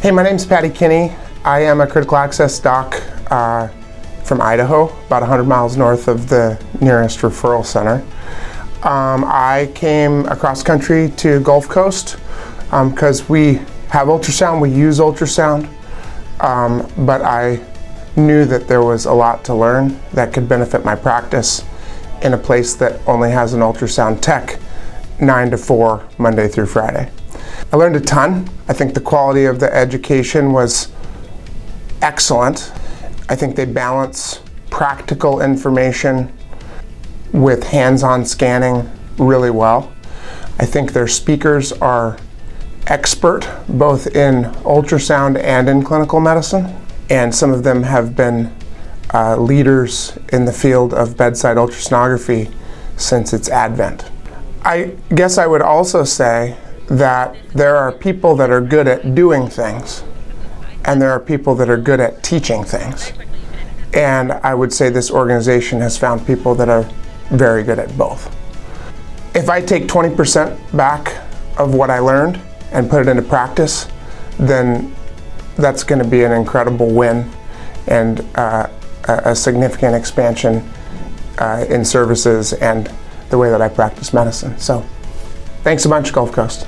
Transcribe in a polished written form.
Hey, my name's Kinney. I am a critical access doc from Idaho, about 100 miles north of the nearest referral center. I came across country to Gulfcoast because we have ultrasound, we use ultrasound, but I knew that there was a lot to learn that could benefit my practice in a place that only has an ultrasound tech 9 to 4, Monday through Friday. I learned a ton. I think the quality of the education was excellent. I think they balance practical information with hands-on scanning really well. I think their speakers are expert both in ultrasound and in clinical medicine, and some of them have been leaders in the field of bedside ultrasonography since its advent. I guess I would also say that there are people that are good at doing things, and there are people that are good at teaching things. And I would say this organization has found people that are very good at both. If I take 20% back of what I learned and put it into practice, then that's going to be an incredible win and a significant expansion in services and the way that I practice medicine. So thanks a bunch, Gulfcoast.